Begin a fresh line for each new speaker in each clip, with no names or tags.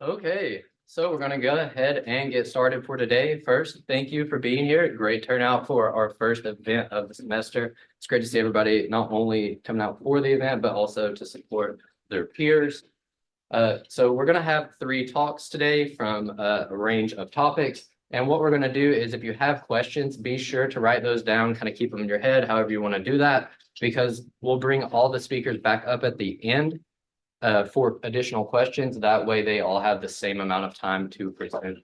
Okay, so we're gonna go ahead and get started for today. First, thank you for being here. Great turnout for our first event of the semester. It's great to see everybody not only coming out for the event, but also to support their peers. So we're gonna have 3 talks today from a range of topics. And what we're gonna do is if you have questions, be sure to write those down, kind of keep them in your head, however you want to do that, because we'll bring all the speakers back up at the end for additional questions. That way they all have the same amount of time to present.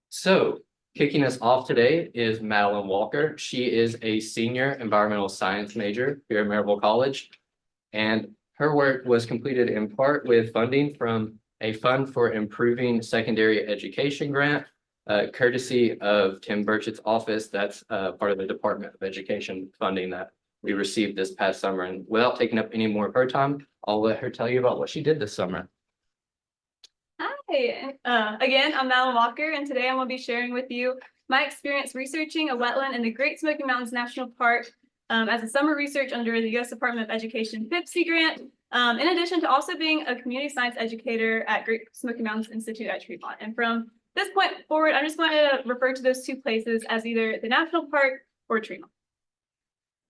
So kicking us off today is Madeline Walker. She is a senior environmental science major here at Maryville College. And her work was completed in part with funding from a Fund for Improving Secondary Education grant, courtesy of Tim Burchett's office. That's part of the Department of Education funding that we received this past summer. And without taking up any more of her time, I'll let her tell you about what she did this summer.
Hi, again, I'm Madeline Walker, and today I'm going to be sharing with you my experience researching a wetland in the Great Smoky Mountains National Park as a summer research under the U.S. Department of Education FIPSE grant, in addition to also being a community science educator at Great Smoky Mountains Institute at Tremont. And from this point forward, I'm just going to refer to those 2 places as either the national park or Tremont.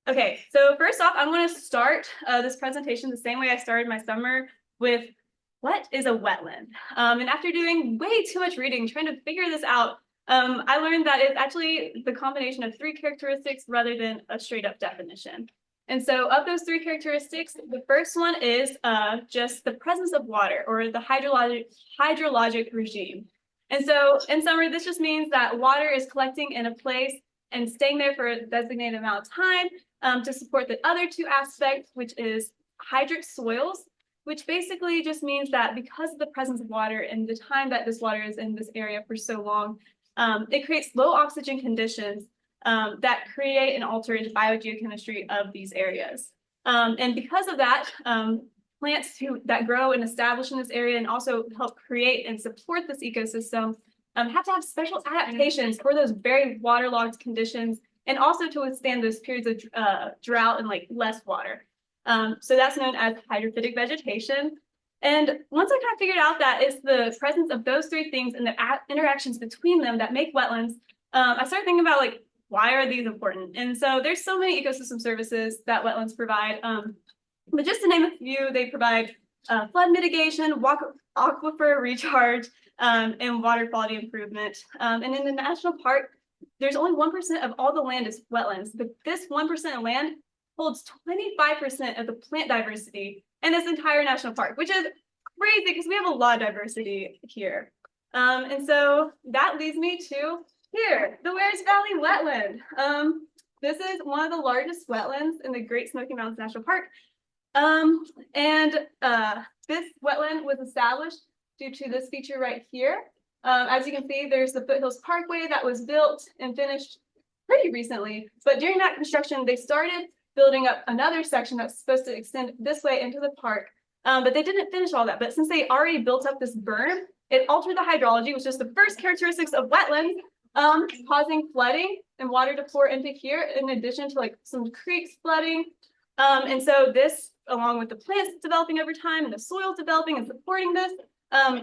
Okay, so first off, I'm going to start this presentation the same way I started my summer with what is a wetland? And after doing way too much reading, trying to figure this out, I learned that it's actually the combination of 3 characteristics rather than a straight up definition. And so of those 3 characteristics, the first one is just the presence of water or the hydrologic regime. And so in summary, this just means that water is collecting in a place and staying there for a designated amount of time to support the other 2 aspects, which is hydric soils, which basically just means that because of the presence of water and the time that this water is in this area for so long, it creates low oxygen conditions that create and alter the biogeochemistry of these areas. And because of that, plants that grow and establish in this area and also help create and support this ecosystem have to have special adaptations for those very waterlogged conditions and also to withstand those periods of drought and like less water. So that's known as hydrophytic vegetation. And once I kind of figured out that it's the presence of those 3 things and the interactions between them that make wetlands, I started thinking about like, why are these important? And so there's so many ecosystem services that wetlands provide. But just to name a few, they provide flood mitigation, aquifer recharge, and water quality improvement. And in the national park, there's only 1% of all the land is wetlands, but this 1% of land holds 25% of the plant diversity in this entire national park, which is crazy because we have a lot of diversity here. And so that leads me to here, the Wears Valley wetland. This is one of the largest wetlands in the Great Smoky Mountains National Park. This wetland was established due to this feature right here. As you can see, there's the Foothills Parkway that was built and finished pretty recently. But during that construction, they started building up another section that's supposed to extend this way into the park. But they didn't finish all that. But since they already built up this berm, it altered the hydrology, which is the first characteristics of wetlands, causing flooding and water to pour into here, in addition to like some creeks flooding. And so this, along with the plants developing over time and the soil developing and supporting this,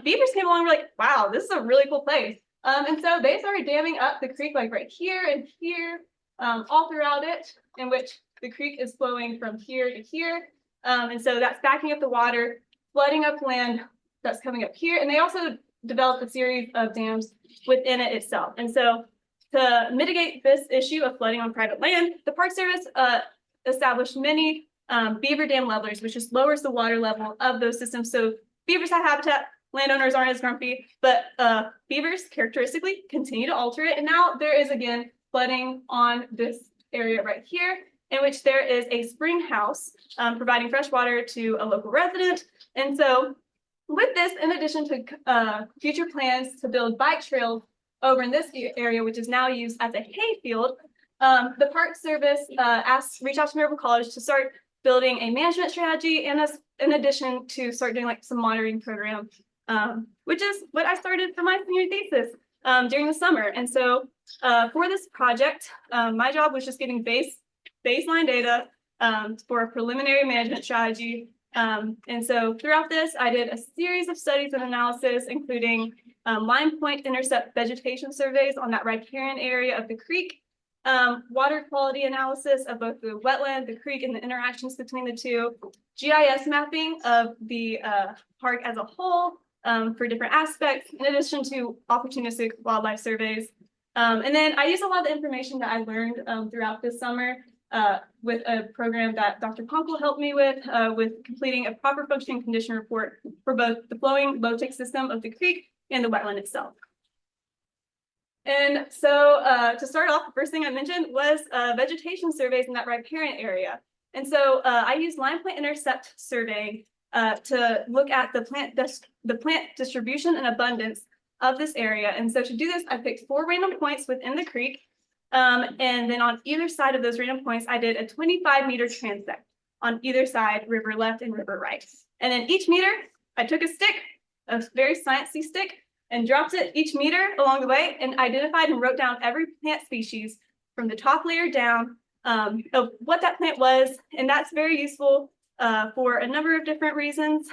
beavers came along and were like, wow, this is a really cool place. And so they started damming up the creek like right here and here, all throughout it, in which the creek is flowing from here to here. And so that's backing up the water, flooding up land that's coming up here. And they also developed a series of dams within it itself. And so to mitigate this issue of flooding on private land, the Park Service established many beaver dam levelers, which just lowers the water level of those systems. So beavers have habitat, landowners aren't as grumpy, but beavers characteristically continue to alter it. And now there is again flooding on this area right here, in which there is a spring house providing fresh water to a local resident. And so with this, in addition to future plans to build bike trails over in this area, which is now used as a hay field, the Park Service reached out to Maryville College to start building a management strategy, and in addition to start doing like some monitoring program, which is what I started for my senior thesis during the summer. And so for this project, my job was just getting baseline data for a preliminary management strategy And so throughout this, I did a series of studies and analysis, including line point intercept vegetation surveys on that riparian area of the creek, water quality analysis of both the wetland, the creek, and the interactions between the two, GIS mapping of the park as a whole for different aspects, in addition to opportunistic wildlife surveys. And then I used a lot of the information that I learned throughout this summer with a program that Dr. Conkle helped me with completing a proper functioning condition report for both the flowing low-tech system of the creek and the wetland itself. And so to start off, the first thing I mentioned was vegetation surveys in that riparian area. And so I used line point intercept surveying to look at the plant distribution and abundance of this area. And so to do this, I picked 4 random points within the creek. And then on either side of those random points, I did a 25-meter transect on either side, river left and river right. And then each meter, I took a stick, a very sciencey stick, and dropped it each meter along the way and identified and wrote down every plant species from the top layer down of what that plant was. And that's very useful for a number of different reasons.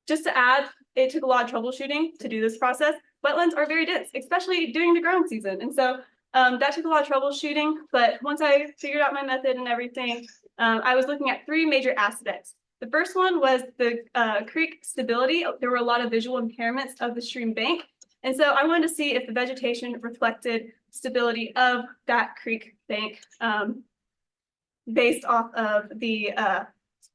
Just to add, it took a lot of troubleshooting to do this process. Wetlands are very dense, especially during the growing season. And so that took a lot of troubleshooting. But once I figured out my method and everything, I was looking at 3 major aspects. The first one was the creek stability. There were a lot of visual impairments of the stream bank. And so I wanted to see if the vegetation reflected stability of that creek bank based off of the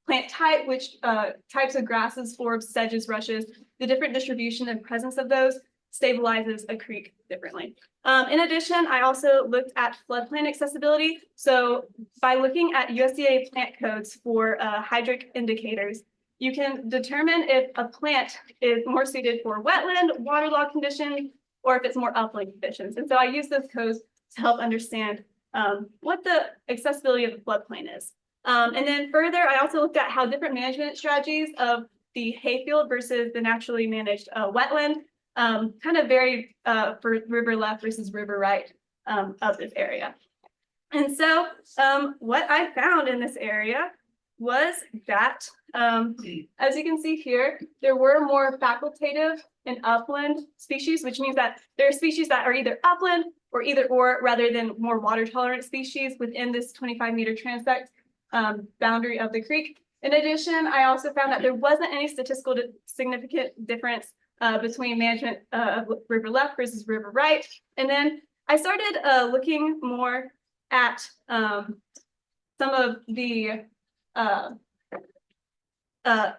plant type, which types of grasses, forbs, sedges, rushes, the different distribution and presence of those stabilizes a creek differently. In addition, I also looked at floodplain accessibility. So by looking at USDA plant codes for hydric indicators, you can determine if a plant is more suited for wetland, waterlogged conditions, or if it's more upland conditions. And so I use those codes to help understand what the accessibility of the floodplain is. And then further, I also looked at how different management strategies of the hayfield versus the naturally managed wetland kind of varied for river left versus river right of this area. And so what I found in this area was that, as you can see here, there were more facultative and upland species, which means that there are species that are either upland or either or, rather than more water tolerant species within this 25-meter transect boundary of the creek. In addition, I also found that there wasn't any statistical significant difference between management of river left versus river right. And then I started looking more at some of the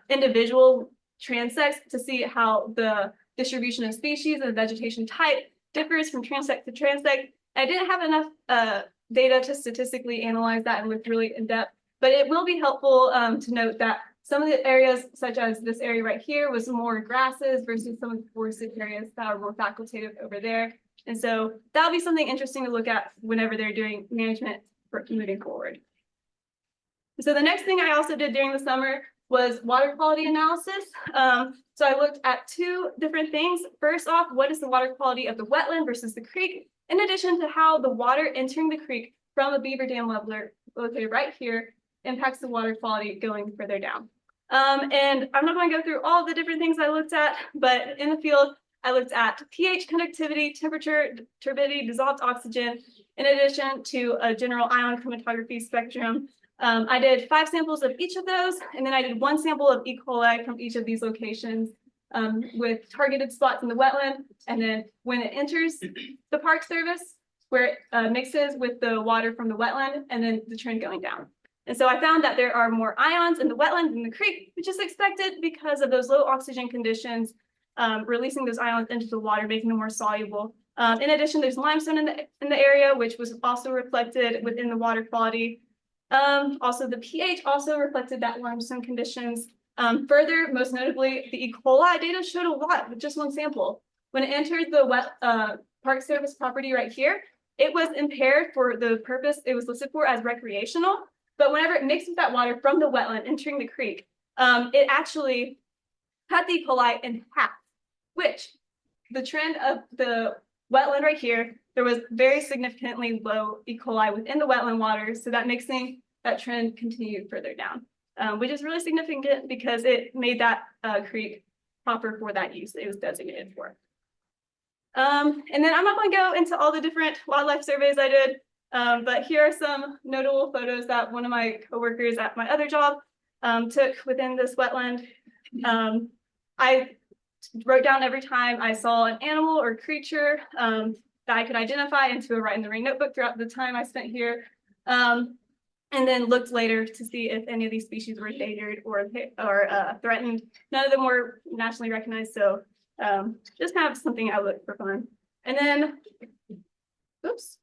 individual transects to see how the distribution of species and vegetation type differs from transect to transect. I didn't have enough data to statistically analyze that and look really in depth, but it will be helpful to note that some of the areas, such as this area right here, was more grasses versus some of the forested areas that are more facultative over there. And so that'll be something interesting to look at whenever they're doing management for moving forward. So the next thing I also did during the summer was water quality analysis. So I looked at 2 different things. First off, what is the water quality of the wetland versus the creek, in addition to how the water entering the creek from a beaver dam leveler located right here impacts the water quality going further down. And I'm not going to go through all the different things I looked at, but in the field, I looked at pH, conductivity, temperature, turbidity, dissolved oxygen, in addition to a general ion chromatography spectrum. I did 5 samples of each of those, and then I did 1 sample of E. coli from each of these locations with targeted spots in the wetland. And then when it enters the Park Service, where it mixes with the water from the wetland, and then the trend going down. And so I found that there are more ions in the wetland than the creek, which is expected because of those low oxygen conditions, releasing those ions into the water, making them more soluble. In addition, there's limestone in the area, which was also reflected within the water quality. Also, the pH also reflected that limestone conditions. Further, most notably, the E. coli data showed a lot with just 1 sample. When it entered the Park Service property right here, it was impaired for the purpose it was listed for as recreational. But whenever it mixed with that water from the wetland entering the creek, it actually cut the E. coli in half, which the trend of the wetland right here, there was very significantly low E. coli within the wetland water. So that mixing, that trend continued further down. which is really significant because it made that creek proper for that use that it was designated for. And then I'm not going to go into all the different wildlife surveys I did, but here are some notable photos that one of my coworkers at my other job took within this wetland. I wrote down every time I saw an animal or creature that I could identify into a Write in the Rain notebook throughout the time I spent here. And then looked later to see if any of these species were endangered or threatened. None of them were nationally recognized, so just kind of something I looked for fun. And then, oops.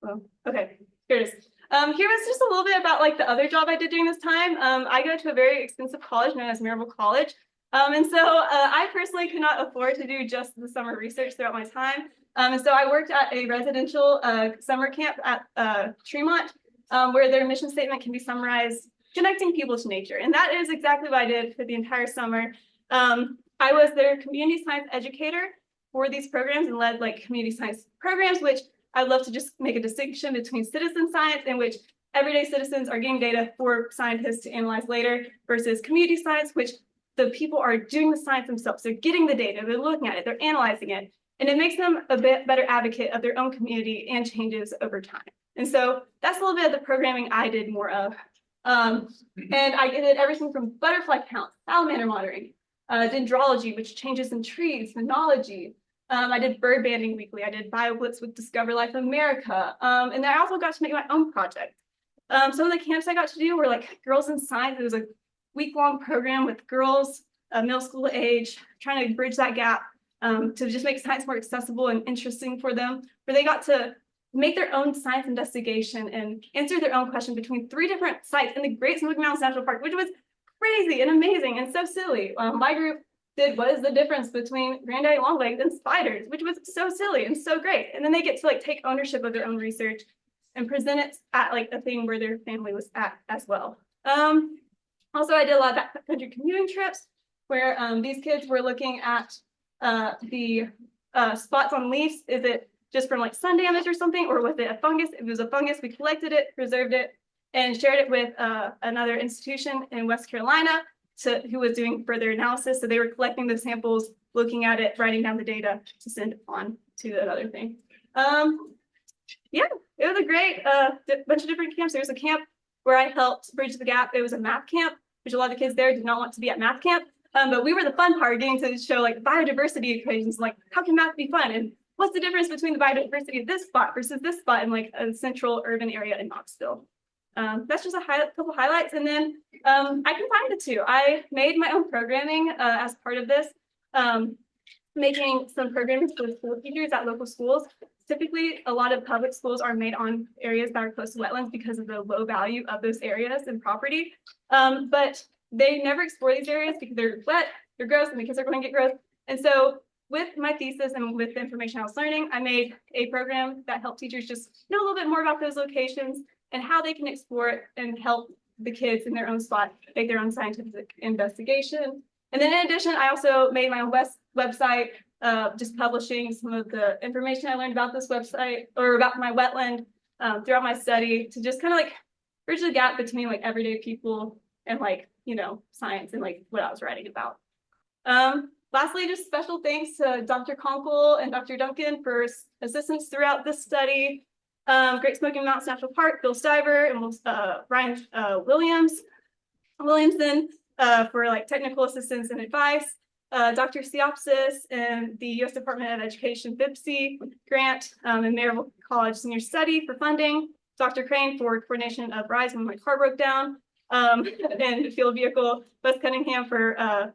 Well, okay, here it is. Here was just a little bit about like the other job I did during this time. I go to a very expensive college known as Maryville College. And so I personally could not afford to do just the summer research throughout my time. And so I worked at a residential summer camp at Tremont, where their mission statement can be summarized, connecting people to nature. And that is exactly what I did for the entire summer. I was their community science educator for these programs and led like community science programs, which I love to just make a distinction between citizen science, in which everyday citizens are getting data for scientists to analyze later, versus community science, which the people are doing the science themselves. They're getting the data, they're looking at it, they're analyzing it, and it makes them a bit better advocate of their own community and changes over time. And so that's a little bit of the programming I did more of. And I did everything from butterfly count, salamander monitoring, dendrology, which changes in trees, phenology. I did bird banding weekly. I did BioBlitz with Discover Life America. And then I also got to make my own project. Some of the camps I got to do were like Girls in Science. It was a week-long program with girls, middle school age, trying to bridge that gap to just make science more accessible and interesting for them, where they got to make their own science investigation and answer their own question between 3 different sites in the Great Smoky Mountains National Park, which was crazy and amazing and so silly. My group did what is the difference between granddaddy longlegs and spiders, which was so silly and so great. And then they get to like take ownership of their own research and present it at like a thing where their family was at as well. Also, I did a lot of backcountry commuting trips where these kids were looking at the spots on leaves. Is it just from like sun damage or something, or was it a fungus? If it was a fungus, we collected it, preserved it, and shared it with another institution in West Carolina who was doing further analysis. So they were collecting the samples, looking at it, writing down the data to send on to another thing. Yeah, it was a great bunch of different camps. There was a camp where I helped bridge the gap. It was a math camp, which a lot of the kids there did not want to be at math camp. But we were the fun part, getting to show like biodiversity equations, like how can math be fun? And what's the difference between the biodiversity of this spot versus this spot in like a central urban area in Knoxville? That's just a couple highlights. And then I combined the two. I made my own programming as part of this, making some programming for school teachers at local schools. Typically, a lot of public schools are made on areas that are close to wetlands because of the low value of those areas and property. But they never explore these areas because they're wet, they're gross, and the kids are going to get gross. And so with my thesis and with the information I was learning, I made a program that helped teachers just know a little bit more about those locations and how they can explore it and help the kids in their own spot make their own scientific investigation. And then in addition, I also made my own website, just publishing some of the information I learned about this website or about my wetland throughout my study to just kind of like bridge the gap between like everyday people and like, you know, science and like what I was writing about. Lastly, just special thanks to Dr. Conkle and Dr. Duncan for assistance throughout this study. Great Smoky Mountains National Park, Bill Stiver and Ryan Williamson for like technical assistance and advice. Dr. Siopsis and the U.S. Department of Education FIPSE grant and Maryville College Senior Study for funding. Dr. Crane for coordination of rides when my car broke down. And field vehicle, Beth Cunningham for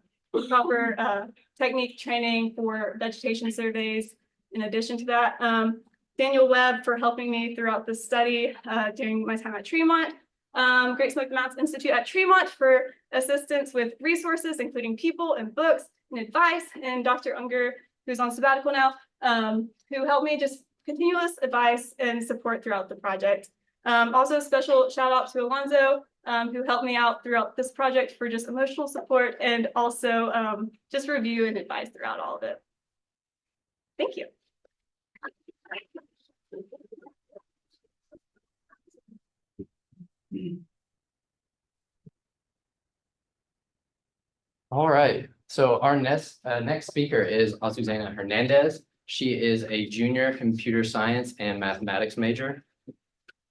proper technique training for vegetation surveys. In addition to that, Daniel Webb for helping me throughout the study during my time at Tremont. Great Smoky Mountains Institute at Tremont for assistance with resources, including people and books and advice. And Dr. Unger, who's on sabbatical now, who helped me just continuous advice and support throughout the project. Also, a special shout out to Alonzo, who helped me out throughout this project for just emotional support and also just review and advice throughout all of it. Thank you.
All right, so our next speaker is Azusena Hernandez. She is a junior computer science and mathematics major.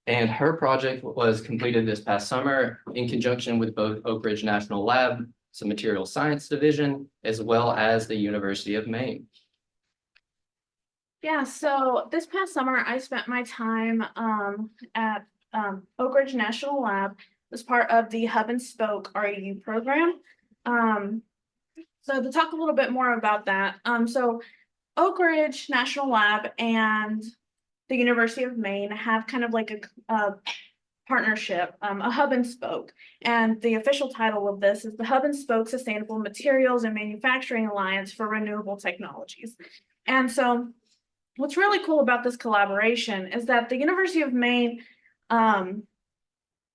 And her project was completed this past summer in conjunction with both Oak Ridge National Lab, some material science division, as well as the University of Maine.
Yeah, so this past summer, I spent my time at Oak Ridge National Lab as part of the Hub and Spoke REU program. So to talk a little bit more about that, so Oak Ridge National Lab and the University of Maine have kind of like a partnership, a hub and spoke. And the official title of this is the Hub and Spoke Sustainable Materials and Manufacturing Alliance for Renewable Technologies. And so what's really cool about this collaboration is that the University of Maine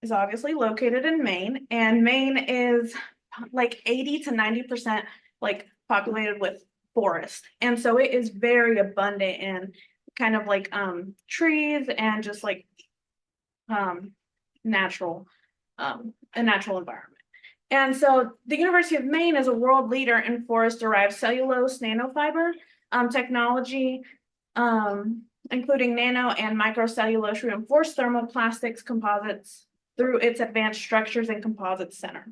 is obviously located in Maine, and Maine is like 80 to 90% like populated with forest. And so it is very abundant in kind of like trees and just like a natural environment. And so the University of Maine is a world leader in forest-derived cellulose nanofiber technology, including nano and microcellulose reinforced thermoplastics composites through its Advanced Structures and Composites Center,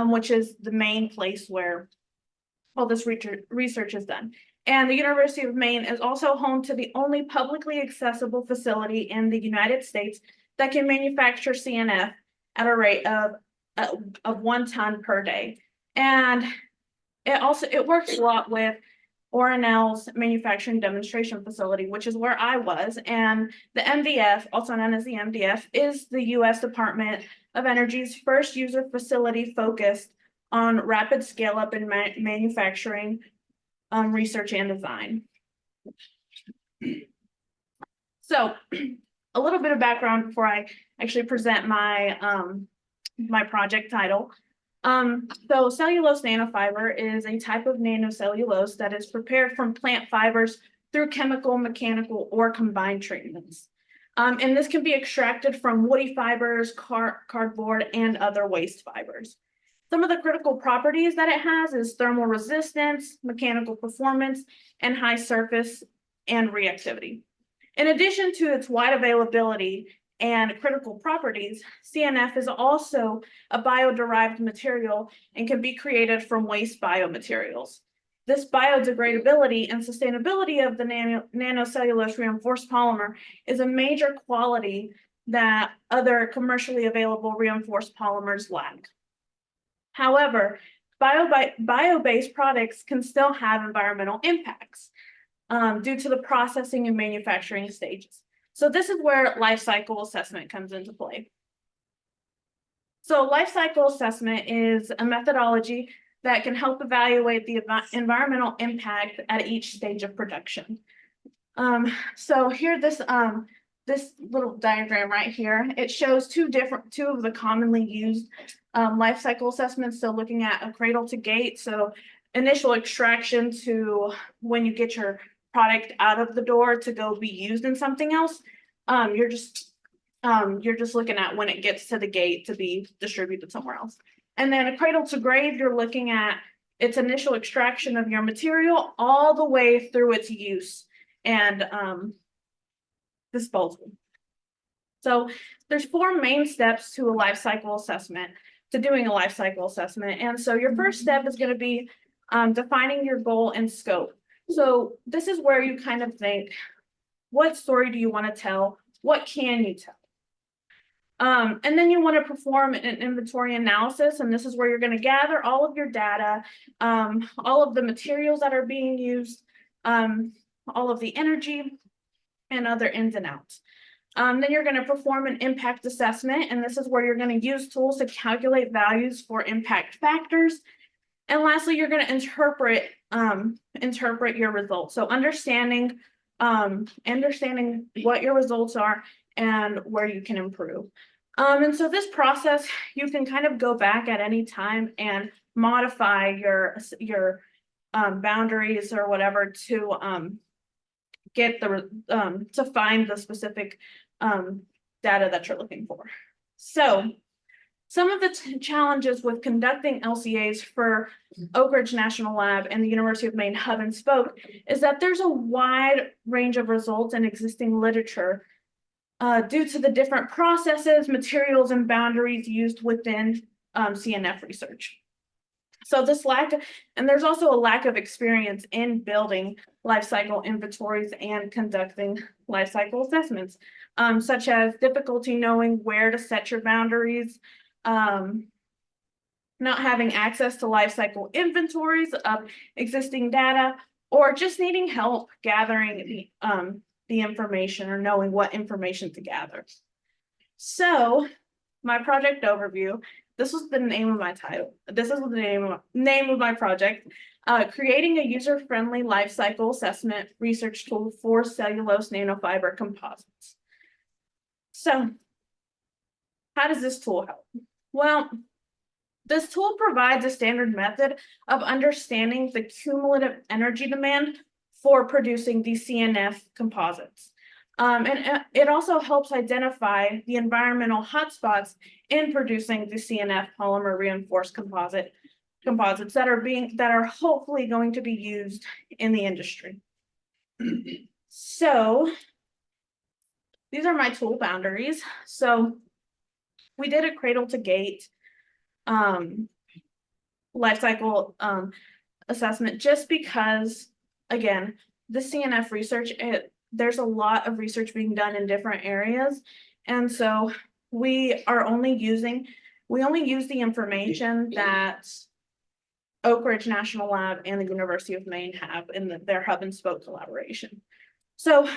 which is the main place where all this research is done. And the University of Maine is also home to the only publicly accessible facility in the United States that can manufacture CNF at a rate of 1 ton per day. And it works a lot with Ornell's manufacturing demonstration facility, which is where I was. And the MDF, also known as the MDF, is the U.S. Department of Energy's first user facility focused on rapid scale up in manufacturing, research and design. So a little bit of background before I actually present my my project title. So cellulose nanofiber is a type of nanocellulose that is prepared from plant fibers through chemical, mechanical, or combined treatments. And this can be extracted from woody fibers, cardboard, and other waste fibers. Some of the critical properties that it has is thermal resistance, mechanical performance, and high surface and reactivity. In addition to its wide availability and critical properties, CNF is also a bio-derived material and can be created from waste biomaterials. This biodegradability and sustainability of the nanocellulose reinforced polymer is a major quality that other commercially available reinforced polymers lack. However, bio-based products can still have environmental impacts due to the processing and manufacturing stages. So this is where life cycle assessment comes into play. So life cycle assessment is a methodology that can help evaluate the environmental impact at each stage of production. So here, this little diagram right here, it shows two of the commonly used life cycle assessments. So looking at a cradle to gate, so initial extraction to when you get your product out of the door to go be used in something else. You're just looking at when it gets to the gate to be distributed somewhere else. And then a cradle to grave, you're looking at its initial extraction of your material all the way through its use and disposal. So there's 4 main steps to a life cycle assessment, to doing a life cycle assessment. And so your first step is going to be defining your goal and scope. So this is where you kind of think, what story do you want to tell? What can you tell? And then you want to perform an inventory analysis, and this is where you're going to gather all of your data, all of the materials that are being used, all of the energy, and other ins and outs. Then you're going to perform an impact assessment, and this is where you're going to use tools to calculate values for impact factors. And lastly, you're going to interpret your results. So understanding what your results are and where you can improve. And so this process, you can kind of go back at any time and modify your boundaries or whatever to get to find the specific data that you're looking for. So Some of the challenges with conducting LCAs for Oak Ridge National Lab and the University of Maine Hub and Spoke is that there's a wide range of results in existing literature due to the different processes, materials, and boundaries used within CNF research. So this and there's also a lack of experience in building life cycle inventories and conducting life cycle assessments, such as difficulty knowing where to set your boundaries, not having access to life cycle inventories of existing data, or just needing help gathering the information or knowing what information to gather. So my project overview, this was the name of my title. This is the name of my project, creating a user-friendly life cycle assessment research tool for cellulose nanofiber composites. So how does this tool help? Well, this tool provides a standard method of understanding the cumulative energy demand for producing these CNF composites. And it also helps identify the environmental hotspots in producing the CNF polymer reinforced composites that are hopefully going to be used in the industry. So these are my tool boundaries. So we did a cradle to gate life cycle assessment just because, again, the CNF research, there's a lot of research being done in different areas. And so we only use the information that Oak Ridge National Lab and the University of Maine have in their hub and spoke collaboration. So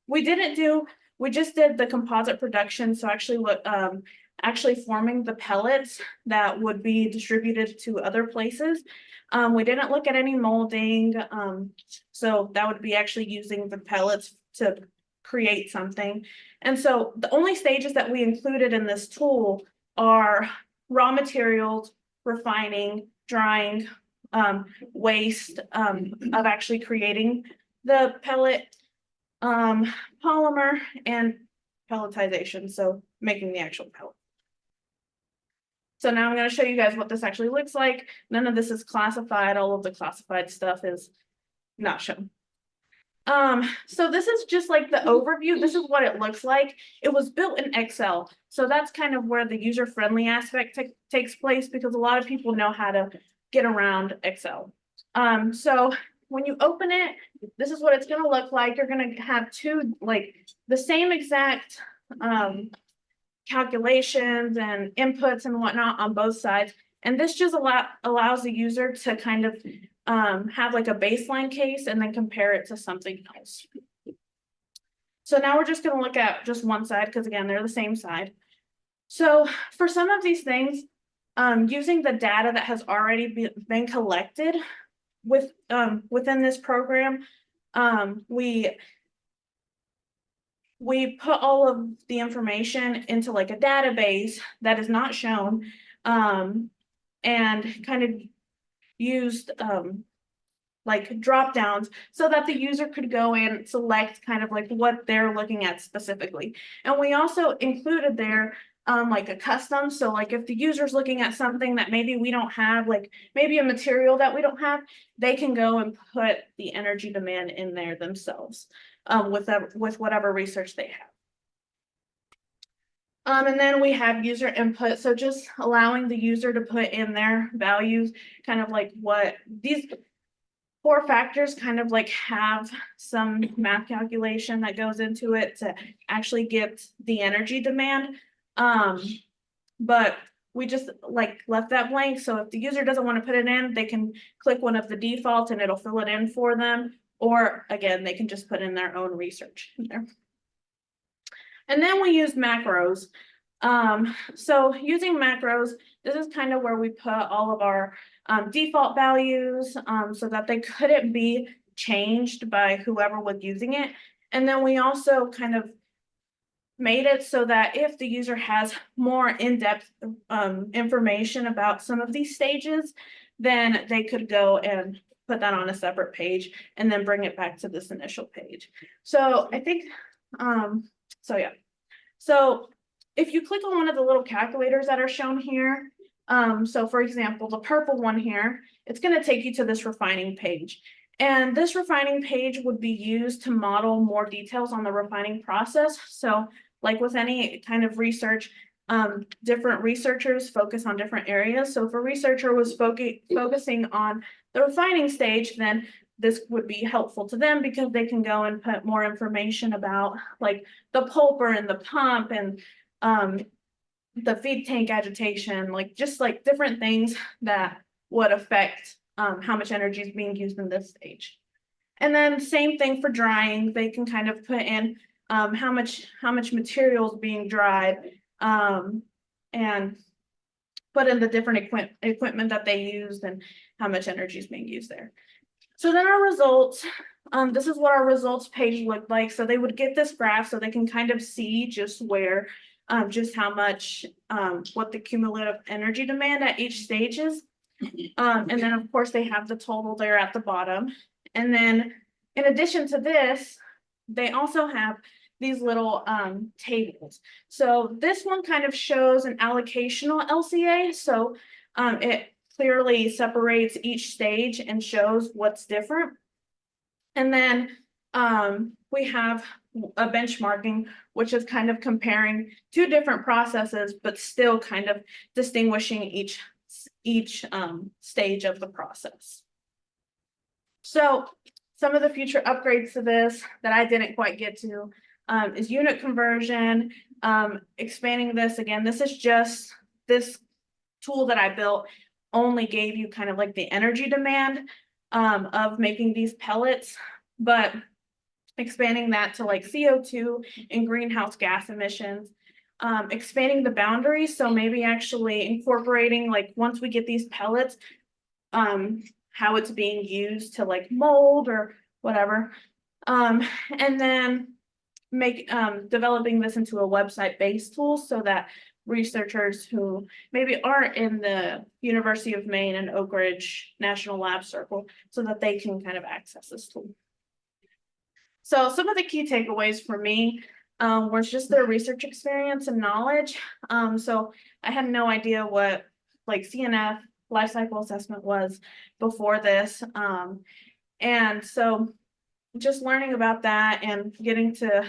we just did the composite production. So actually forming the pellets that would be distributed to other places. We didn't look at any molding. So that would be actually using the pellets to create something. And so the only stages that we included in this tool are raw materials, refining, drying, waste of actually creating the pellet, polymer, and pelletization, so making the actual pellet. So now I'm going to show you guys what this actually looks like. None of this is classified. All of the classified stuff is not shown. So this is just like the overview. This is what it looks like. It was built in Excel. So that's kind of where the user-friendly aspect takes place, because a lot of people know how to get around Excel. So when you open it, this is what it's going to look like. You're going to have the same exact calculations and inputs and whatnot on both sides. And this just allows the user to kind of have like a baseline case and then compare it to something else. So now we're just going to look at just one side, because again, they're the same side. So for some of these things, using the data that has already been collected within this program, we put all of the information into like a database that is not shown, and kind of used like drop downs so that the user could go and select kind of like what they're looking at specifically. And we also included there like a custom. So like if the user's looking at something that maybe we don't have, like maybe a material that we don't have, they can go and put the energy demand in there themselves with whatever research they have. And then we have user input. So just allowing the user to put in their values, kind of like what these 4 factors kind of like have some math calculation that goes into it to actually get the energy demand. But we just like left that blank. So if the user doesn't want to put it in, they can click one of the defaults and it'll fill it in for them. Or again, they can just put in their own research in there. And then we use macros. So using macros, this is kind of where we put all of our default values so that they couldn't be changed by whoever was using it. And then we also kind of made it so that if the user has more in-depth information about some of these stages, then they could go and put that on a separate page and then bring it back to this initial page. So I think, so yeah. So if you click on one of the little calculators that are shown here, so for example, the purple one here, it's going to take you to this refining page. And this refining page would be used to model more details on the refining process. So like with any kind of research, different researchers focus on different areas. So if a researcher was focusing on the refining stage, then this would be helpful to them because they can go and put more information about like the pulper and the pump and the feed tank agitation, like just like different things that would affect how much energy is being used in this stage. And then same thing for drying, they can kind of put in how much material is being dried and put in the different equipment that they used and how much energy is being used there. So then our results, this is what our results page looked like. So they would get this graph so they can kind of see just where, just how much, what the cumulative energy demand at each stage is. And then of course they have the total there at the bottom. And then in addition to this, they also have these little tables. So this one kind of shows an allocational LCA. So it clearly separates each stage and shows what's different. And then we have a benchmarking, which is kind of comparing two different processes, but still kind of distinguishing each stage of the process. So some of the future upgrades to this that I didn't quite get to is unit conversion, expanding this again. This is just this tool that I built only gave you kind of like the energy demand of making these pellets, but expanding that to like CO2 and greenhouse gas emissions, expanding the boundaries. So maybe actually incorporating like once we get these pellets, how it's being used to like mold or whatever. And then developing this into a website-based tool so that researchers who maybe aren't in the University of Maine and Oak Ridge National Lab Circle so that they can kind of access this tool. So some of the key takeaways for me was just their research experience and knowledge. So I had no idea what like CNF life cycle assessment was before this. And so just learning about that and getting to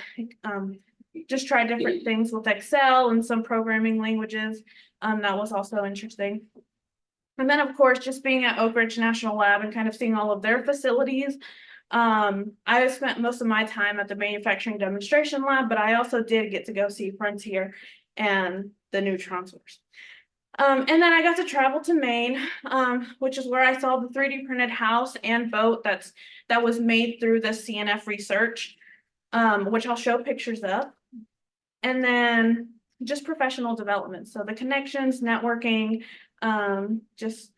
just try different things with Excel and some programming languages, that was also interesting. And then of course, just being at Oak Ridge National Lab and kind of seeing all of their facilities. I spent most of my time at the manufacturing demonstration lab, but I also did get to go see Frontier and the neutron source. And then I got to travel to Maine, which is where I saw the 3D printed house and boat that was made through the CNF research, which I'll show pictures of. And then just professional development. So the connections, networking, just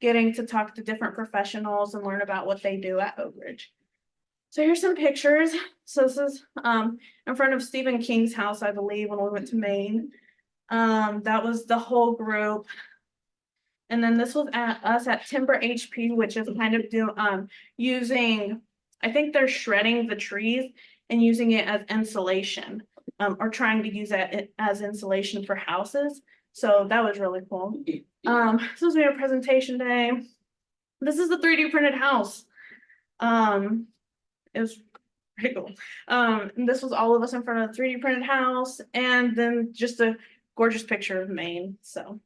getting to talk to different professionals and learn about what they do at Oak Ridge. So here's some pictures. So this is in front of Stephen King's house, I believe, when we went to Maine. That was the whole group. And then this was at us at Timber HP, which is kind of using, I think they're shredding the trees and using it as insulation, or trying to use it as insulation for houses. So that was really cool. This was my presentation day. This is the 3D printed house. It was pretty cool. And this was all of us in front of the 3D printed house, and then just a gorgeous picture of Maine. So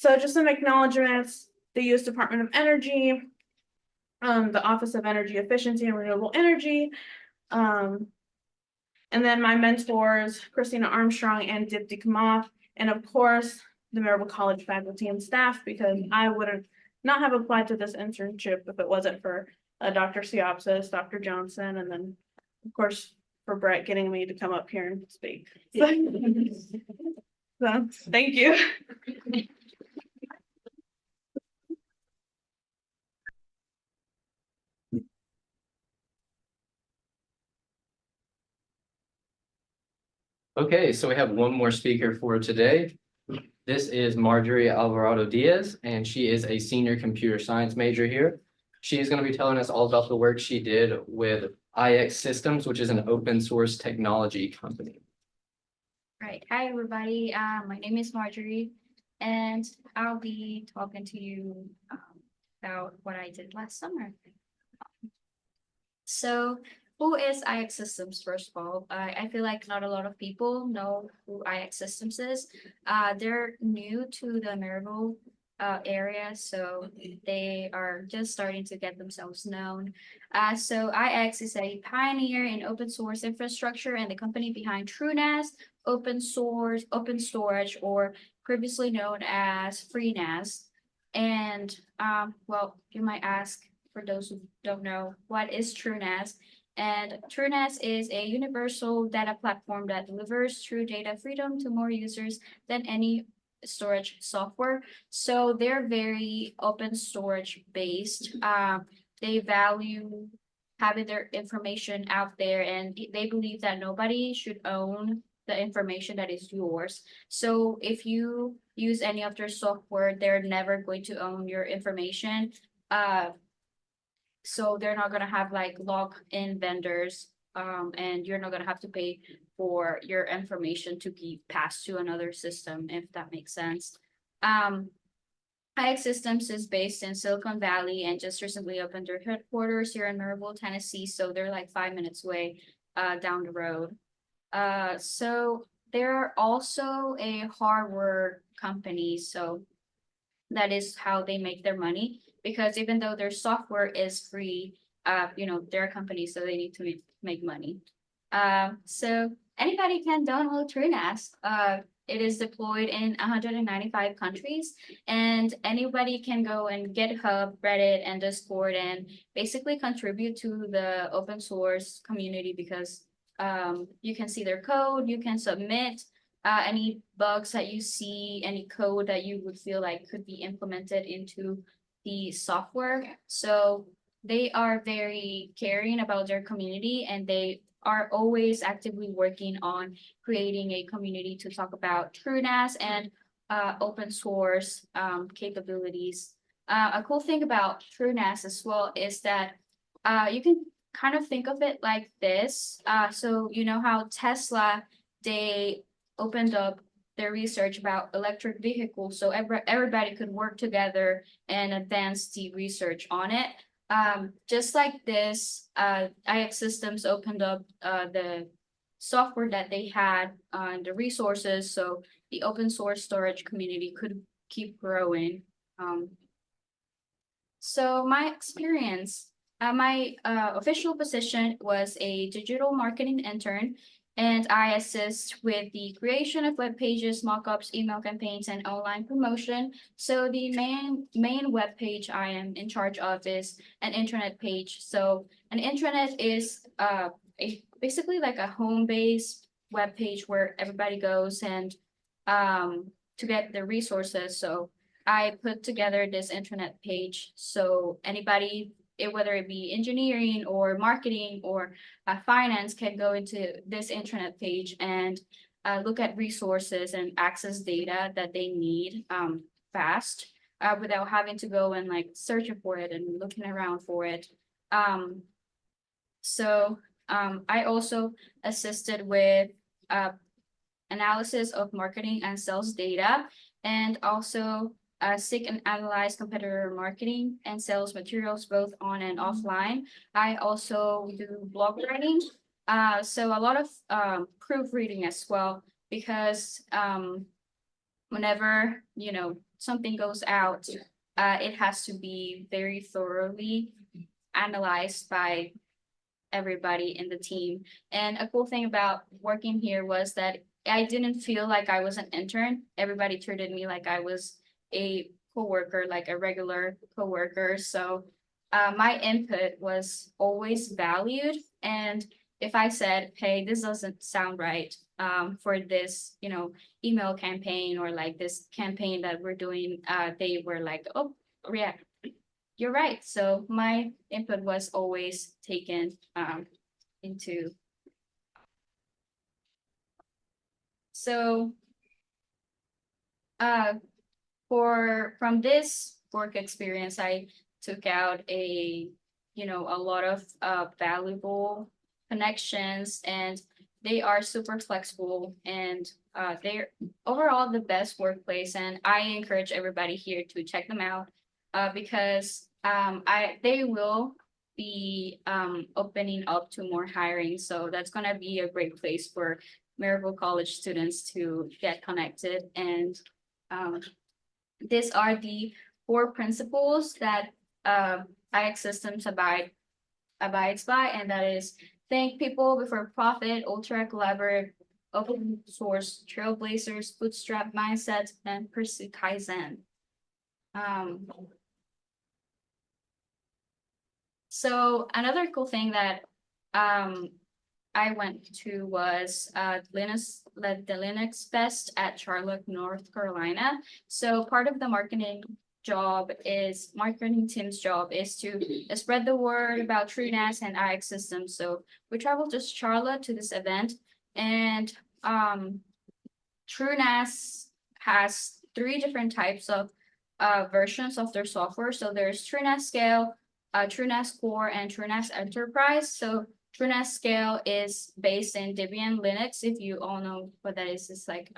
just some acknowledgements: the U.S. Department of Energy, the Office of Energy Efficiency and Renewable Energy, and then my mentors, Kristina Armstrong and Dipti Kamath, and of course, the Maryville College faculty and staff, because I would not have applied to this internship if it wasn't for Dr. Siopsis, Dr. Johnson, and then, of course, for Brett getting me to come up here and speak. So thank you.
Okay, so we have one more speaker for today. This is Maryuri Alvarado Diaz, and she is a senior computer science major here. She is going to be telling us all about the work she did with iXsystems, which is an open source technology company.
Right. Hi, everybody. My name is Marjorie, and I'll be talking to you about what I did last summer. So, who is iXsystems, first of all? I feel like not a lot of people know who iXsystems is. They're new to the Maryville area, so they are just starting to get themselves known. So iX is a pioneer in open source infrastructure and the company behind TrueNAS, open source, open storage, or previously known as FreeNAS. And well, you might ask, for those who don't know, what is TrueNAS? And TrueNAS is a universal data platform that delivers true data freedom to more users than any storage software. So they're very open storage based. They value having their information out there, and they believe that nobody should own the information that is yours. So if you use any of their software, they're never going to own your information. So they're not gonna have like lock-in vendors, and you're not gonna have to pay for your information to be passed to another system, if that makes sense. iXsystems is based in Silicon Valley and just recently opened their headquarters here in Maryville, Tennessee. So they're like 5 minutes away, down the road. So they're also a hardware company, so that is how they make their money. Because even though their software is free, they're a company, so they need to make money. So anybody can download TrueNAS. It is deployed in 195 countries, and anybody can go and GitHub, Reddit, and Discord and basically contribute to the open source community, because you can see their code, you can submit any bugs that you see, any code that you would feel like could be implemented into the software. So they are very caring about their community, and they are always actively working on creating a community to talk about TrueNAS and open source capabilities. A cool thing about TrueNAS as well is that you can kind of think of it like this. So you know how Tesla, they opened up their research about electric vehicles, so everybody could work together and advance the research on it. Just like this, iXsystems opened up the software that they had on the resources, so the open source storage community could keep growing. So my experience, my official position was a digital marketing intern, and I assist with the creation of web pages, mockups, email campaigns, and online promotion. So the main web page I am in charge of is an intranet page. So an intranet is basically like a home-based web page where everybody goes and to get the resources. So I put together this intranet page, so anybody, whether it be engineering or marketing or finance, can go into this intranet page and look at resources and access data that they need fast, without having to go and like searching for it and looking around for it. So I also assisted with analysis of marketing and sales data, and also seek and analyze competitor marketing and sales materials both on and offline. I also do blog writing, so a lot of proofreading as well, because whenever something goes out, it has to be very thoroughly analyzed by everybody in the team. And a cool thing about working here was that I didn't feel like I was an intern. Everybody treated me like I was a coworker, like a regular coworker. So my input was always valued. And if I said, hey, this doesn't sound right for this, email campaign, or like this campaign that we're doing, they were like, oh, yeah, you're right. So my input was always taken into. So from this work experience, I took out a lot of valuable connections, and they are super flexible, and they're overall the best workplace, and I encourage everybody here to check them out. Because they will be opening up to more hiring, so that's gonna be a great place for Maryville College students to get connected. And these are the 4 principles that iXsystems abides by, and that is think people before profit, ultra collaborative, open source, trailblazers, bootstrap mindset, and pursue Kaizen. So another cool thing that I went to was the Linux Fest at Charlotte, North Carolina. So part of the marketing team's job is to spread the word about TrueNAS and iXsystems. So we traveled to Charlotte to this event, and TrueNAS has 3 different types of versions of their software. So there's TrueNAS Scale, TrueNAS Core, and TrueNAS Enterprise. So TrueNAS Scale is based in Debian Linux. If you all know what that is, it's like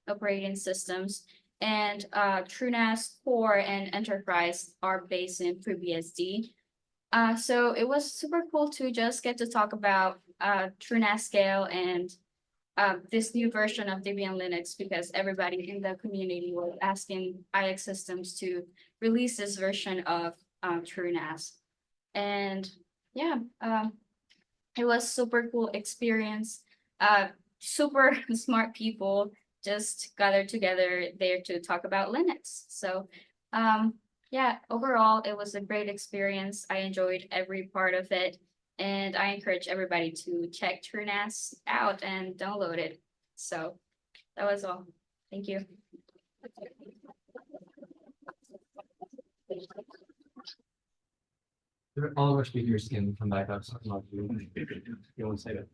operating systems. And TrueNAS Core and Enterprise are based in FreeBSD. So it was super cool to just get to talk about TrueNAS Scale and this new version of Debian Linux, because everybody in the community was asking iXsystems to release this version of TrueNAS. And yeah, it was super cool experience. Super smart people just gathered together there to talk about Linux. So yeah, overall, it was a great experience. I enjoyed every part of it, and I encourage everybody to check TrueNAS out and download it. So that was all. Thank you.
All of our speakers can come back up. So I'm not doing it. You want to say that?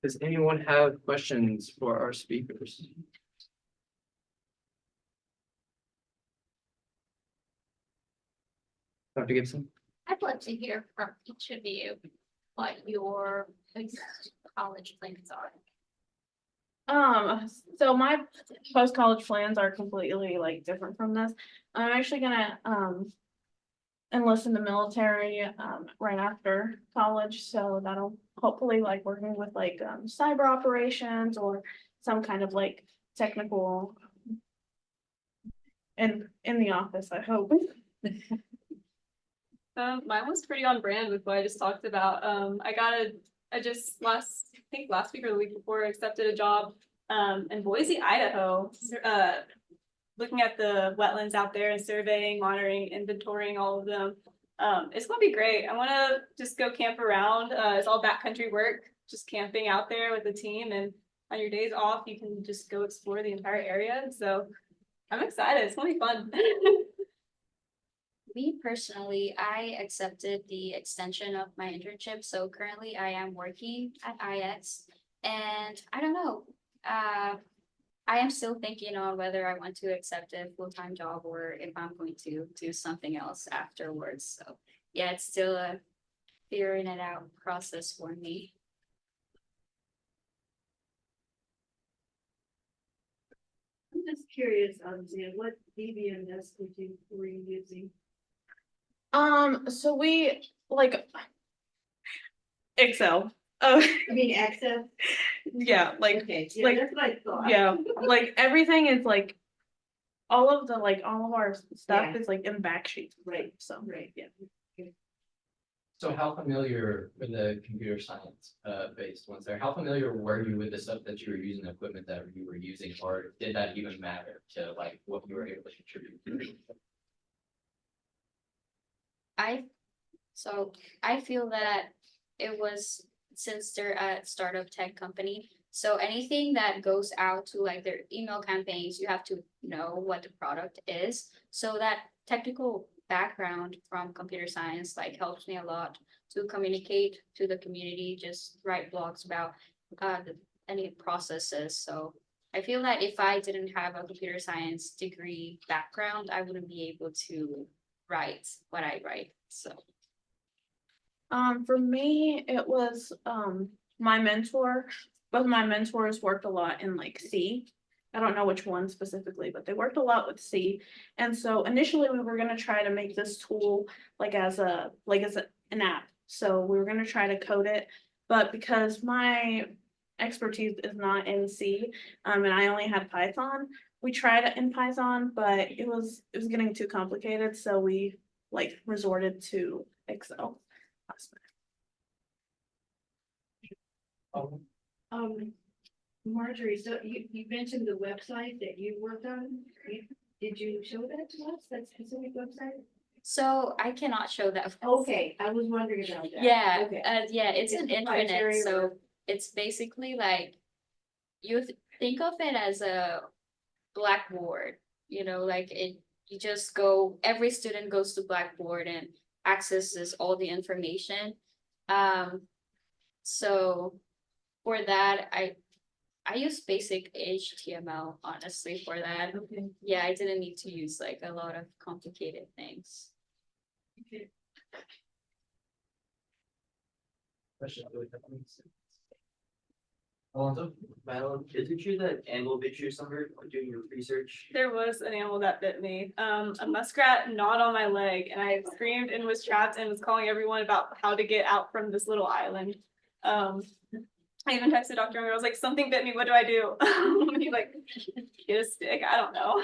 Does anyone have questions for our speakers? Dr. Gibson?
I'd love to hear from each of you what your college plans are.
So my post-college plans are completely like different from this. I'm actually gonna enlist in the military right after college, so that'll hopefully like working with like cyber operations or some kind of like technical in the office, I hope.
Mine was pretty on brand with what I just talked about. I just last week or the week before accepted a job in Boise, Idaho, looking at the wetlands out there and surveying, monitoring, inventorying all of them. It's gonna be great. I wanna just go camp around. It's all backcountry work, just camping out there with the team, and on your days off, you can just go explore the entire area. So I'm excited. It's gonna be fun.
Me personally, I accepted the extension of my internship. So currently I am working at iX, and I don't know. I am still thinking on whether I want to accept a full-time job or if I'm going to do something else afterwards. So yeah, it's still a figuring it out process for me.
I'm just curious, Azusena, what DBMS were you using?
So we like Excel. Oh,
I mean, Access?
yeah, like
Okay, yeah,
like-
that's what I thought.
yeah, like everything is like all of our stuff
Yeah.
is like in back sheets.
Right,
So
right, yeah.
So how familiar with the computer science based ones there? How familiar were you with the stuff that you were using, the equipment that you were using, or did that even matter to like what you were able to contribute?
I feel that it was, since they're a startup tech company, so anything that goes out to like their email campaigns, you have to know what the product is. So that technical background from computer science like helps me a lot to communicate to the community, just write blogs about any processes. So I feel that if I didn't have a computer science degree background, I wouldn't be able to write what I write, so.
For me, it was, my mentor, both my mentors worked a lot in like C. I don't know which one specifically, but they worked a lot with C. And so initially we were gonna try to make this tool as an app. So we were gonna try to code it, but because my expertise is not in C, and I only had Python, we tried it in Python, but it was getting too complicated, so we resorted to Excel.
Marjorie, so you mentioned the website that you worked on. Did you show that to us, that specific website?
So I cannot show that.
Okay, I was wondering about that.
Yeah,
Okay.
yeah, it's an
It's proprietary
intranet, so
or-
it's basically like, think of it as a Blackboard, like you just go, every student goes to Blackboard and accesses all the information. So for that, I use basic HTML, honestly, for that.
Okay.
Yeah, I didn't need to use like a lot of complicated things.
Okay.
Alonso, Madeline, is it true that animal bit you somewhere when doing your research?
There was an animal that bit me, a muskrat gnawed on my leg, and I screamed and was trapped and was calling everyone about how to get out from this little island. I even texted Dr. Unger, I was like, something bit me, what do I do? And he's like, get a stick, I don't know.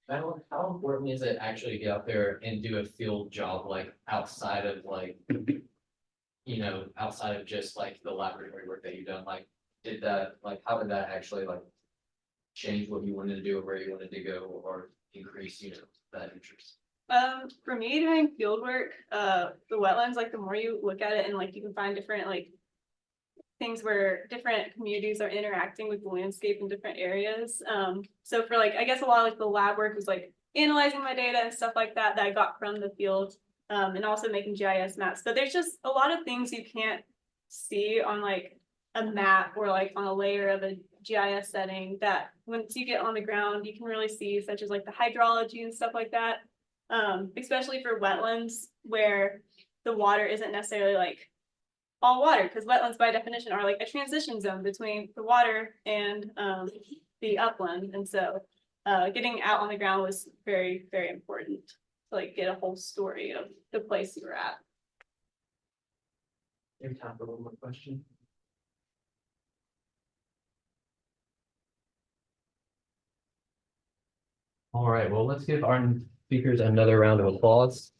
Madeline, how important is it actually to get out there and do a field job outside of outside of just the laboratory work that you've done? How did that actually change what you wanted to do or where you wanted to go or increase, that interest?
For me doing field work, the wetlands, the more you look at it and you can find different things where different communities are interacting with the landscape in different areas. So for I guess a lot of the lab work was analyzing my data and stuff like that I got from the field, and also making GIS maps. But there's just a lot of things you can't see on a map or on a layer of a GIS setting that once you get on the ground you can really see, such as the hydrology and stuff like that. Especially for wetlands where the water isn't necessarily all water, because wetlands by definition are a transition zone between the water and the upland. And so getting out on the ground was very, very important to get a whole story of the place you were at.
You have time for one more question? All right, well, let's give our speakers another round of applause.